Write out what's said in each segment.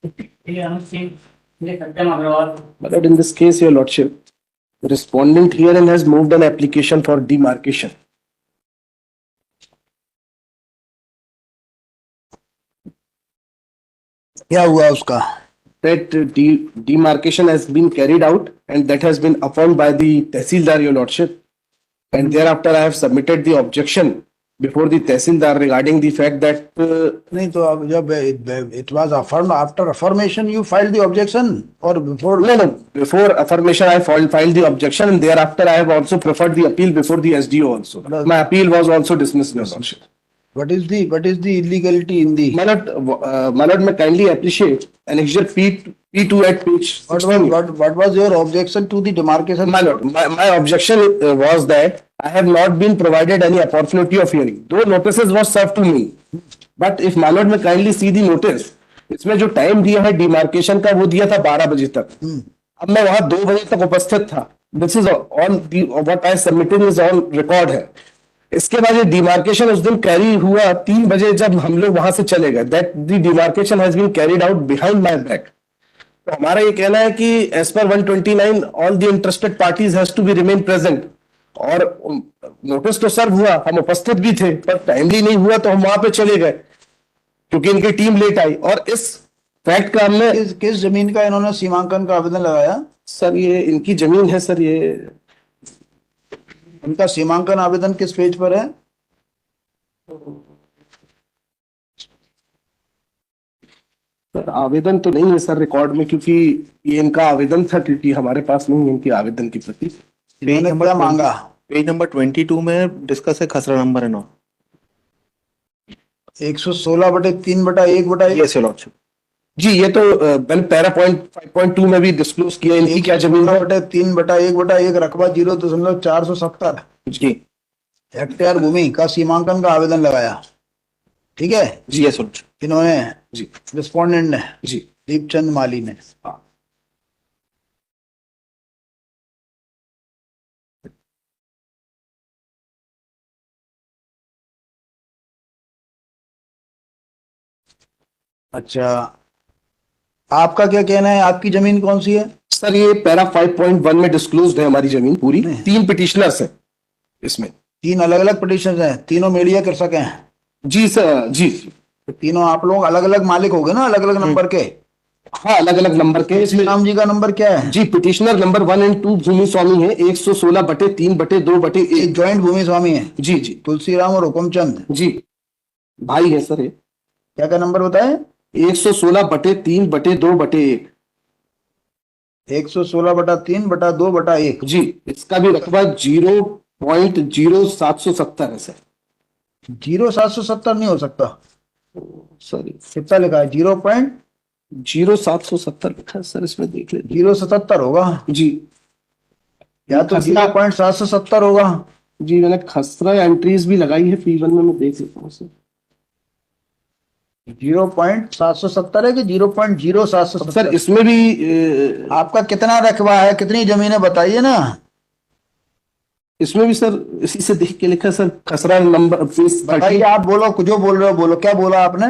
But in this case, your lordship, the respondent herein has moved an application for demarcation. क्या हुआ उसका? That demarcation has been carried out and that has been affirmed by the Tehsildar, your lordship. And thereafter I have submitted the objection before the Tehsildar regarding the fact that नहीं तो अब जब it was affirmed, after affirmation you filed the objection or before? no, before affirmation I filed the objection and thereafter I have also preferred the appeal before the SDO also. My appeal was also dismissed, your lordship. What is the illegality in the? My lord, may kindly appreciate annexure P2 at page. What was your objection to the demarcation? My lord, my objection was that I have not been provided any opportunity of hearing. Though notices was served to me, but if my lord may kindly see the notice, इसमें जो time दिया है demarcation का वो दिया था 12 बजे तक. अब मैं वहां 2 बजे तक उपस्थित था. This is on the what I submitted is on record है. इसके बाद ये डिमार्केशन उस दिन कैरी हुआ 3 बजे जब हम लोग वहां से चले गए. That the demarcation has been carried out behind my back. तो हमारा ये कहना है कि as per 129 all the interested parties has to be remain present. और नोटिस तो सर्व हुआ, हम उपस्थित भी थे, पर टाइमली नहीं हुआ तो हम वहां पे चले गए क्योंकि इनकी टीम लेट आई. और इस फैक्ट का हमने किस जमीन का इन्होंने सीमांकन का आवेदन लगाया? सर ये इनकी जमीन है सर. ये उनका सीमांकन आवेदन किस पेज पर है? सर आवेदन तो नहीं है सर रिकॉर्ड में, क्योंकि ये इनका आवेदन था, क्योंकि हमारे पास नहीं है इनकी आवेदन की प्रति. पेज नंबर क्या मांगा? पेज नंबर 22 में डिस्कस है खसरा नंबर है 9. 116/3/1/1. Yes your lordship. जी ये तो मैंने पैरा पॉइंट 5.2 में भी डिस्क्लोज किया इनकी क्या जमीन है. 116/3/1/1 रकबा 0.470 जी हेक्टेयर भूमि का सीमांकन का आवेदन लगाया. ठीक है जी यस लॉर्डशिप. इन्होंने जी रिस्पोंडेंट ने जी दीपचंद माली ने. अच्छा आपका क्या कहना है? आपकी जमीन कौन सी है? सर ये पैरा 5.1 में डिस्क्लोज्ड है हमारी जमीन पूरी. 3 पिटिशनर्स हैं इसमें. 3 अलग अलग पिटिशन हैं, तीनों मीडिया कर सके हैं. जी सर जी. तो तीनों आप लोग अलग अलग मालिक हो गए ना, अलग अलग नंबर के. हाँ अलग अलग नंबर के. इसमें राम जी का नंबर क्या है? जी पिटिशनर नंबर 1 और 2 भूमि स्वामी है 116/3/2/1. ज्वाइंट भूमि स्वामी है. जी जी तुलसीराम और हुकुमचंद जी भाई है सर. ये क्या क्या नंबर बताए? 116/3/2/1. 116/3/2/1. जी इसका भी रकबा 0.0770 है सर. 0.770 नहीं हो सकता. सॉरी कितना लिखा है? 0.0770 लिखा है सर. इसमें देख ले. 0.77 होगा जी या तो 0.770 होगा. जी मैंने खसरा एंट्रीज भी लगाई है P1 में, मैं देख लेता हूँ सर. 0.770 है कि 0.0770? सर इसमें भी आपका कितना रकबा है, कितनी जमीन है बताइए ना. इसमें भी सर इसी से देख के लिखा है सर. खसरा नंबर बताइए, आप बोलो, जो बोल रहे हो बोलो. क्या बोला आपने?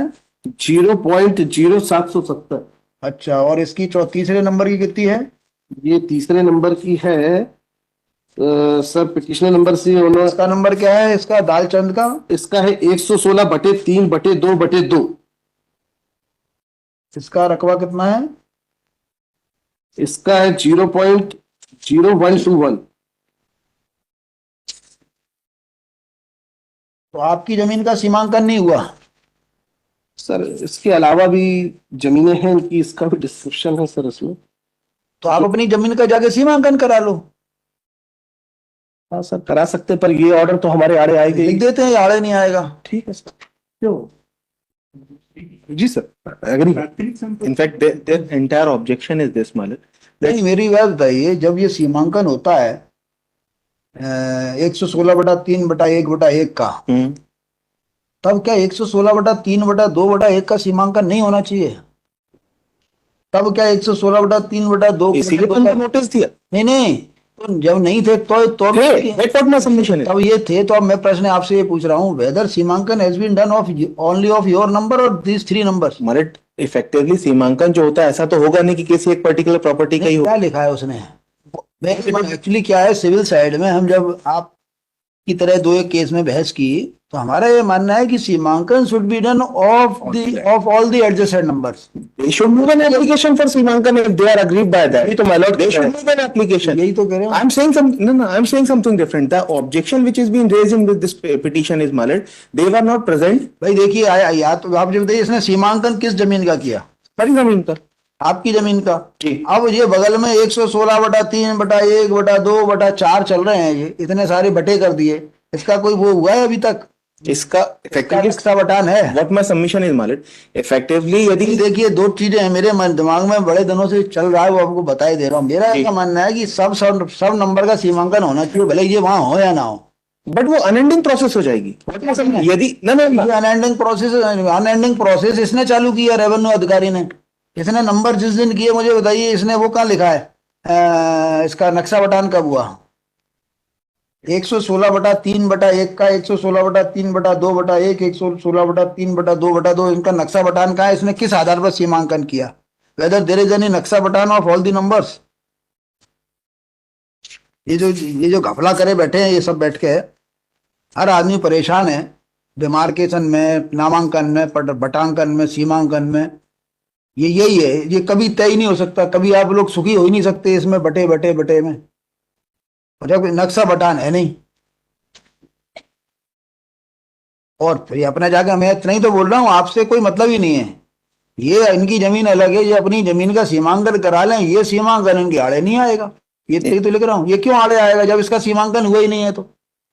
0.0770. अच्छा, और इसकी तीसरे नंबर की कितनी है? ये तीसरे नंबर की है सर. पिटिशनर नंबर से इसका नंबर क्या है इसका? दालचंद का इसका है 116/3/2/2. इसका रकबा कितना है? इसका है 0.0121. तो आपकी जमीन का सीमांकन नहीं हुआ सर. इसके अलावा भी जमीनें हैं इनकी, इसका भी डिस्क्रिप्शन है सर इसमें. तो आप अपनी जमीन का जाके सीमांकन करा लो. हाँ सर करा सकते, पर ये ऑर्डर तो हमारे आड़े आएगा. लिख देते हैं, आड़े नहीं आएगा. ठीक है सर. क्यों? जी sir agree. In fact, their entire objection is this, Malik. नहीं, मेरी बात बताइए, जब ये सीमांकन होता है 116/3/1/1 का, तब क्या 116/3/2/1 का सीमांकन नहीं होना चाहिए? तब क्या 116/3/2 इसीलिए तो उनको नोटिस दिया. नहीं, तो जब नहीं थे तो सबमिशन तब ये थे. तो अब मैं प्रश्न आपसे ये पूछ रहा हूँ, वेदर सीमांकन has been done of only of your number और दीस 3 नंबर्स. Marit, इफेक्टिवली सीमांकन जो होता है ऐसा तो होगा नहीं कि किसी एक पर्टिकुलर प्रॉपर्टी का ही हो। क्या लिखा है उसने? एक्चुअली क्या है, सिविल साइड में हम जब आप की तरह दो एक केस में बहस की, तो हमारा ये मानना है कि सीमांकन should be done of all the adjusted numbers. They should move an application for सीमांकन if they are aggrieved by that. ये तो my lord They कह रहा should move an application. यही तो कह रहे हो। I'm saying some no, I'm saying something different. The objection which is being raised in this petition is Malad. They were not present. भाई देखिए, या तो आप जब बताइए इसने सीमांकन किस जमीन का किया? सारी जमीन का। आपकी जमीन का। जी। अब ये बगल में 116/3/1/2/4 चल रहे हैं, ये इतने सारे बटे कर दिए, इसका कोई वो हुआ है अभी तक? इसका effectively इसका बटान है? what my submission is Malad. Effectively यदि देखिए, दो चीजें हैं मेरे दिमाग में, बड़े दिनों से चल रहा है, वो आपको बताई दे रहा हूँ। मेरा ऐसा मानना है कि सब नंबर का सीमांकन होना चाहिए, भले ये वहां हो या ना हो। बट वो अनएंडिंग प्रोसेस हो जाएगी। यदि ना अनएंडिंग प्रोसेस इसने चालू किया, रेवेन्यू अधिकारी ने। इसने नंबर जिस दिन किए, मुझे बताइए, इसने वो कहाँ लिखा है? इसका नक्शा बटान कब हुआ? 116/3/1 का, 116/3/2/1, 116/3/2/2, इनका नक्शा बटान कहाँ है? इसने किस आधार पर सीमांकन किया? वेदर देयर इज एनी नक्शा बटान ऑफ ऑल द नंबर्स? ये जो घपला करे बैठे हैं, ये सब बैठ के, हर आदमी परेशान है डिमार्केशन में, नामांकन में, बटांकन में, सीमांकन में। ये यही है, ये कभी तय ही नहीं हो सकता, कभी आप लोग सुखी हो ही नहीं सकते इसमें, बटे में। और जब नक्शा बटान है नहीं, और फिर अपना जाकर, मैं इतना ही तो बोल रहा हूँ, आपसे कोई मतलब ही नहीं है। ये इनकी जमीन अलग है, ये अपनी जमीन का सीमांकन करा लें, ये सीमांकन इनके आड़े नहीं आएगा। ये तो लिख रहा हूँ, ये क्यों आड़े आएगा जब इसका सीमांकन हुआ ही नहीं है? तो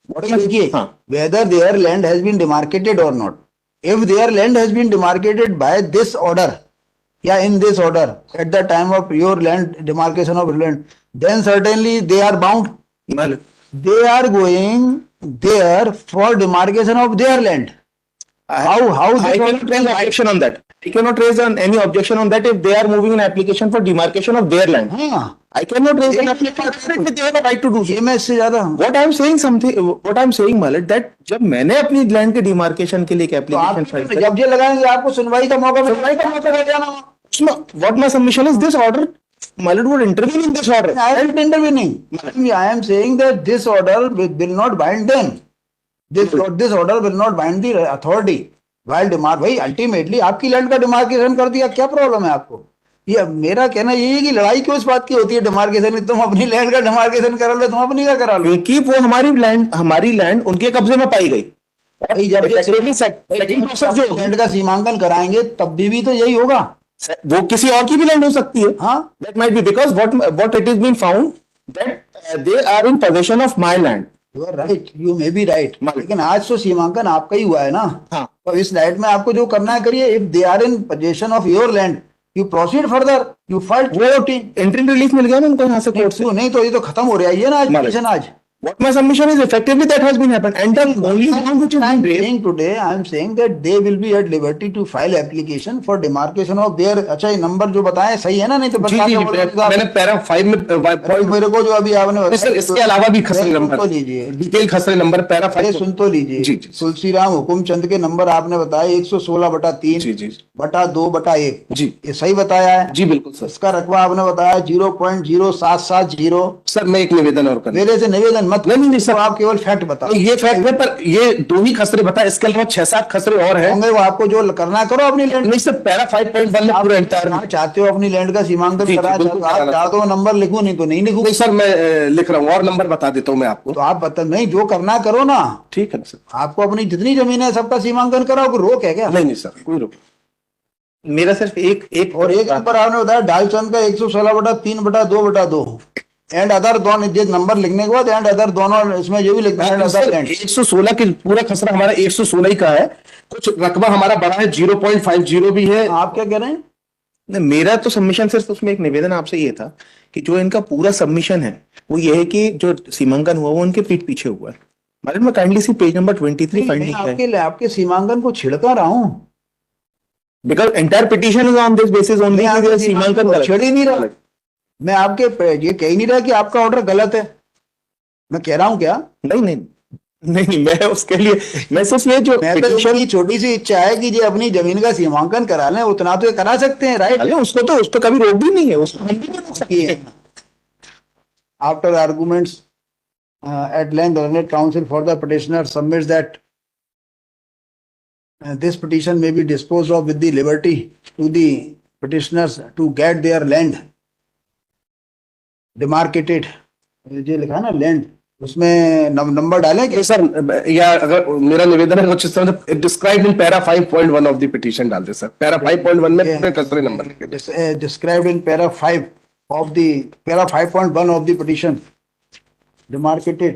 देखिए, whether their land has been demarcated और not, if their land has been demarcated by this order या in this order at the time of your land demarcation of land, then certainly they are bound. They are going there for demarcation of their land. How I cannot raise objection on that. I cannot raise any objection on that if they are moving an application for demarcation of their land. हाँ, I cannot raise an application. They have a right to do so. ये मैं इससे ज्यादा What I am saying what I am saying Malad, that जब मैंने अपनी land के demarcation के लिए एक तो आप एप्लीकेशन फाइल करी, जब ये लगाएंगे आपको सुनवाई का मौका मिलेगा। उसमें what my submission is, this order Malad would intervene in this order. I am not intervening. I am saying that this order will not bind them. This order will not bind the authority. While भाई ultimately आपकी land का demarcation कर दिया, क्या problem है आपको? ये मेरा कहना यही है कि लड़ाई क्यों इस बात की होती है डिमार्केशन की? तुम अपनी लैंड का डिमार्केशन करा लो, तुम अपनी का करा लो। क्योंकि वो हमारी लैंड उनके कब्जे में पाई गई। जब लैंड का सीमांकन कराएंगे तब भी तो यही होगा। वो किसी और की भी लैंड हो सकती है। हाँ, that might be because what it is being found that they are in possession of my land. You are right, you may be right. लेकिन आज तो सीमांकन आपका ही हुआ है ना। हाँ। तो इस लाइट में आपको जो करना है करिए। If they are in position of your land, you proceed further, you file entry relief मिल गया ना उनको यहाँ से कोर्ट से। नहीं तो ये तो खत्म हो रहा है ना आज पिटीशन आज। What my submission is effectively that has been happened, and the only one which is being raised. saying today, I am saying that they will be at liberty to file application for demarcation of their। अच्छा, ये number जो बताए सही है ना? नहीं तो मैंने पैरा 5 में मेरे को जो अभी आपने बताया, सर इसके अलावा भी खसरे नंबर तो लीजिए, डिटेल खसरे नंबर पैरा 5 सुन तो लीजिए। तुलसीराम हुकुमचंद के नंबर आपने बताया 116/3/2/1 जी, ये सही बताया है? जी बिल्कुल सर। इसका रकबा आपने बताया 0.0770। सर मैं एक निवेदन और कर, मेरे से निवेदन मत, नहीं सर, आप केवल फैक्ट बताओ। ये फैक्ट है, पर ये 2 ही खसरे बताए, इसके अलावा 6-7 खसरे और हैं। होंगे, वो आपको जो करना करो अपनी लैंड। नहीं सर, पैरा 5.1 में पूरा एंटायर आप चाहते हो अपनी लैंड का सीमांकन करा, बिल्कुल आप चाहते हो नंबर लिखूं, नहीं तो नहीं लिखूं। नहीं सर, मैं लिख रहा हूँ और नंबर बता देता हूँ मैं आपको। तो आप बता, नहीं जो करना करो ना। ठीक है सर, आपको अपनी जितनी जमीन है सबका सीमांकन कराओ, रोक है क्या? नहीं सर, कोई रोक। मेरा सिर्फ एक और एक नंबर आपने बताया डालचंद का 116/3/2/2 एंड अदर दोनों, ये नंबर लिखने के बाद एंड अदर दोनों इसमें जो भी लिखना है 116 की पूरा खसरा हमारा 116 ही का है। कुछ रकबा हमारा बड़ा है, 0.50 भी है। आप क्या कह रहे हैं? नहीं, मेरा तो सबमिशन सिर्फ उसमें एक निवेदन आपसे ये था कि जो इनका पूरा सबमिशन है वो ये है कि जो सीमांकन हुआ वो उनके पीठ पीछे हुआ है। मैडम मैं काइंडली सी पेज नंबर 23 फाइंडिंग है। आपके सीमांकन को छिड़का रहा हूँ, because entire petition is on this basis only कि सीमांकन छिड़ ही नहीं रहा। मैं आपके ये कह ही नहीं रहा कि आपका ऑर्डर गलत है। मैं कह रहा हूँ क्या? नहीं, नहीं, मैं उसके लिए, मैं सिर्फ ये जो मैं तो petition- इसकी छोटी सी इच्छा है कि जो अपनी जमीन का सीमांकन करा लें, उतना तो ये करा सकते हैं, राइट? अरे उसको तो, उस पर कभी रोक भी नहीं है, उसको हम भी नहीं रोक सकते। After arguments at length, the learned counsel for the petitioner submits that this petition may be disposed of with the liberty to the petitioners to get their land demarcated. ये लिखा है ना लैंड, उसमें नंबर डालें कि Okay, sir, या अगर मेरा निवेदन है कुछ इस तरह से describe in para 5.1 of the petition डाल दे सर। पैरा 5.1 में पूरे कचरे नंबर लिखे दे। described in para 5 of the para 5.1 of the petition demarcated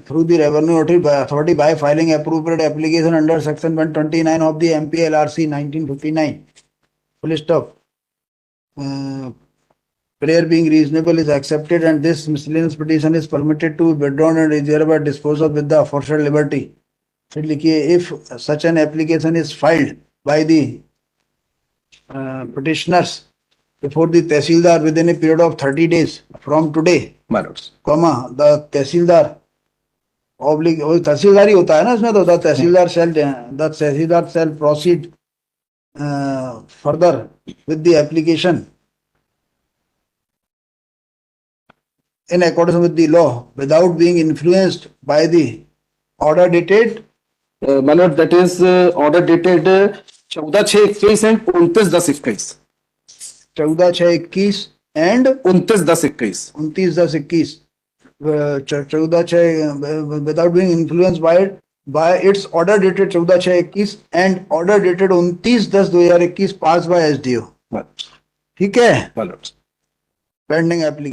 through the revenue authority by filing appropriate application under section 129 of the MPLRC 1959. Full stop. Prayer being reasonable is accepted and this miscellaneous petition is permitted to be withdrawn and is hereby disposed of with the aforesaid liberty. फिर लिखिए, if such an application is filed by the petitioners before the tehsildar within a period of 30 days from today, मानोट्स comma, the tehsildar oblique, वो तहसीलदार ही होता है ना इसमें, तो the tehsildar shall proceed further with the application in accordance with the law without being influenced by the order dated मनोट that is order dated 14/6/21 and 29/10/21 14/6/21 and 29/10/21 29/10/21 14/6 without being influenced by its order dated 14/6/21 and order dated 29/10/2021 passed by SDO. ठीक है, मानोट्स pending application.